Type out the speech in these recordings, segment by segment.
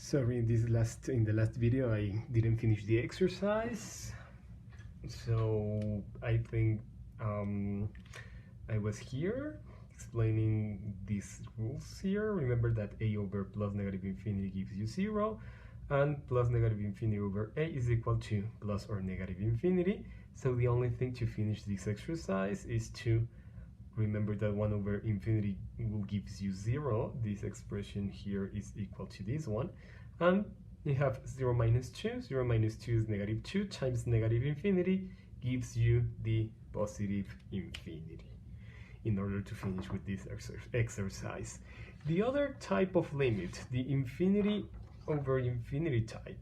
Sorry, in the last video I didn't finish the exercise, so I think I was here explaining these rules here. Remember that a over plus negative infinity gives you 0, and plus negative infinity over a is equal to plus or negative infinity. So the only thing to finish this exercise is to remember that 1 over infinity will gives you 0. This expression here is equal to this one. And you have 0 minus 2. 0 minus 2 is negative 2 times negative infinity gives you the positive infinity in order to finish with this exercise. The other type of limit, the infinity over infinity type,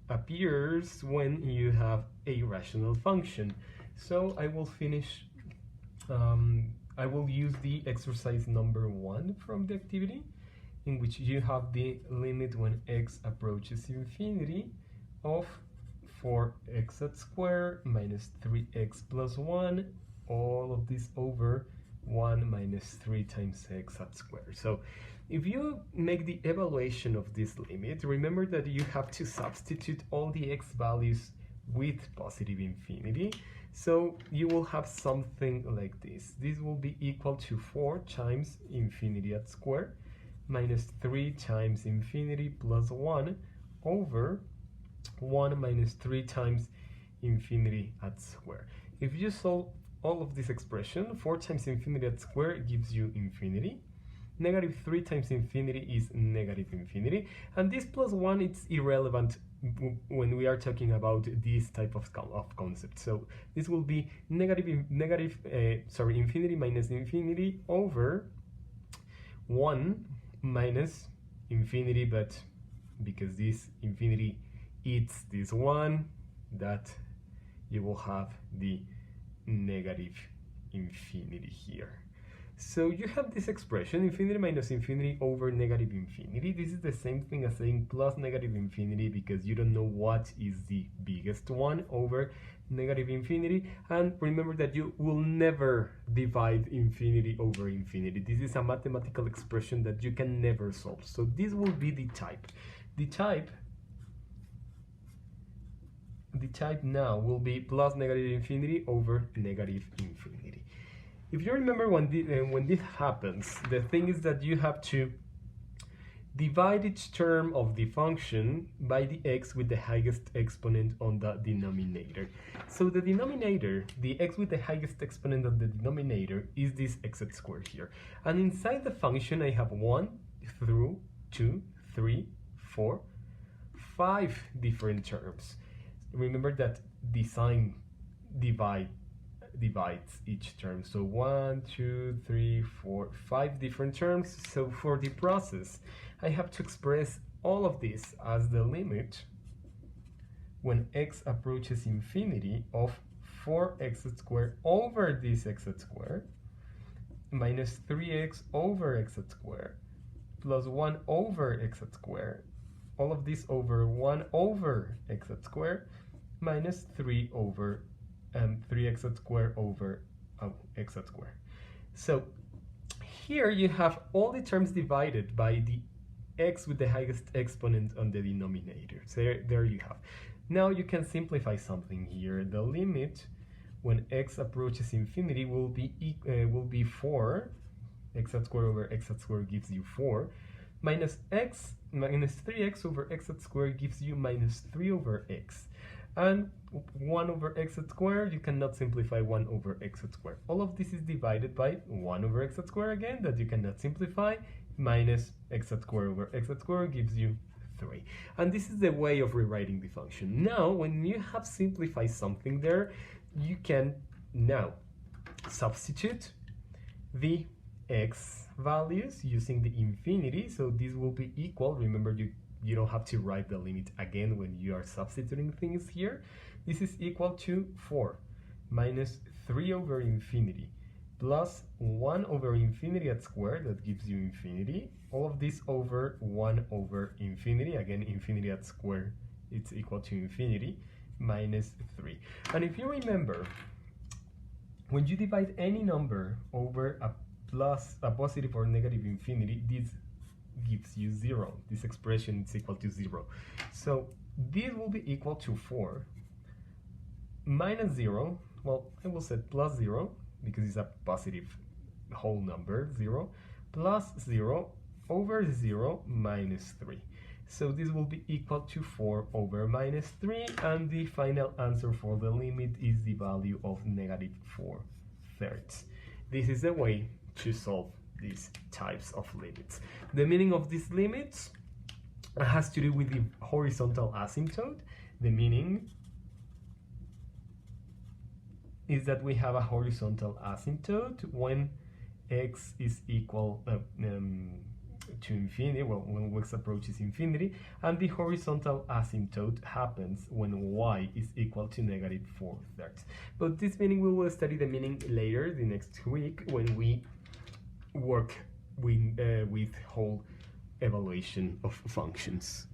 appears when you have a rational function. So I will finish I will use the exercise number 1 from the activity, in which you have the limit when x approaches infinity of 4x squared minus 3x plus 1, all of this over 1 minus 3 times x squared. So if you make the evaluation of this limit, remember that you have to substitute all the x values with positive infinity. So you will have something like this. This will be equal to 4 times infinity at square minus 3 times infinity plus 1 over 1 minus 3 times infinity at square. If you solve all of this expression, 4 times infinity at square gives you infinity. Negative 3 times infinity is negative infinity. And this plus 1, it's irrelevant when we are talking about this type of concept. So this will be infinity minus infinity over 1 minus infinity, but because this infinity eats this one, that you will have the negative infinity here. So you have this expression, infinity minus infinity over negative infinity. This is the same thing as saying plus negative infinity, because you don't know what is the biggest one, over negative infinity. And remember that you will never divide infinity over infinity. This is a mathematical expression that you can never solve. So this will be the type. The type now will be plus negative infinity over negative infinity. If you remember when this happens, the thing is that you have to divide each term of the function by the x with the highest exponent on the denominator. So the denominator, the x with the highest exponent on the denominator, is this x squared here. And inside the function I have 1 through 2, 3, 4, 5 different terms. Remember that the sign divides each term. So 1, 2, 3, 4, 5 different terms. So for the process, I have to express all of this as the limit when x approaches infinity of 4x squared over this x squared minus 3x over x squared plus 1 over x squared, all of this over 1 over x squared minus 3 over 3x squared over x squared. So here you have all the terms divided by the x with the highest exponent on the denominator. So there you have. Now you can simplify something here. The limit when x approaches infinity will be 4. X squared over x squared gives you 4. Minus 3x over x squared gives you minus 3 over x. And 1 over x squared, you cannot simplify 1 over x squared. All of this is divided by 1 over x squared again, that you cannot simplify, minus x squared over x squared gives you 3. And this is the way of rewriting the function. Now, when you have simplified something there, you can now substitute the x values using the infinity. So this will be equal, remember you don't have to write the limit again when you are substituting things here. This is equal to 4 minus 3 over infinity plus 1 over infinity at square, that gives you infinity. All of this over 1 over infinity, again infinity at square, it's equal to infinity, minus 3. And if you remember, when you divide any number over a positive or negative infinity, this gives you 0. This expression is equal to 0. So this will be equal to 4 minus 0. Well, I will say plus 0 because it's a positive whole number, 0, plus 0 over 0 minus 3. So this will be equal to 4 over minus 3, and the final answer for the limit is the value of negative 4/3. This is the way to solve these types of limits. The meaning of these limits has to do with the horizontal asymptote. The meaning is that we have a horizontal asymptote when x is equal to infinity, well, when x approaches infinity, and the horizontal asymptote happens when y is equal to negative 4/3. But this meaning, we will study the meaning later, the next week, when we work with whole evaluation of functions.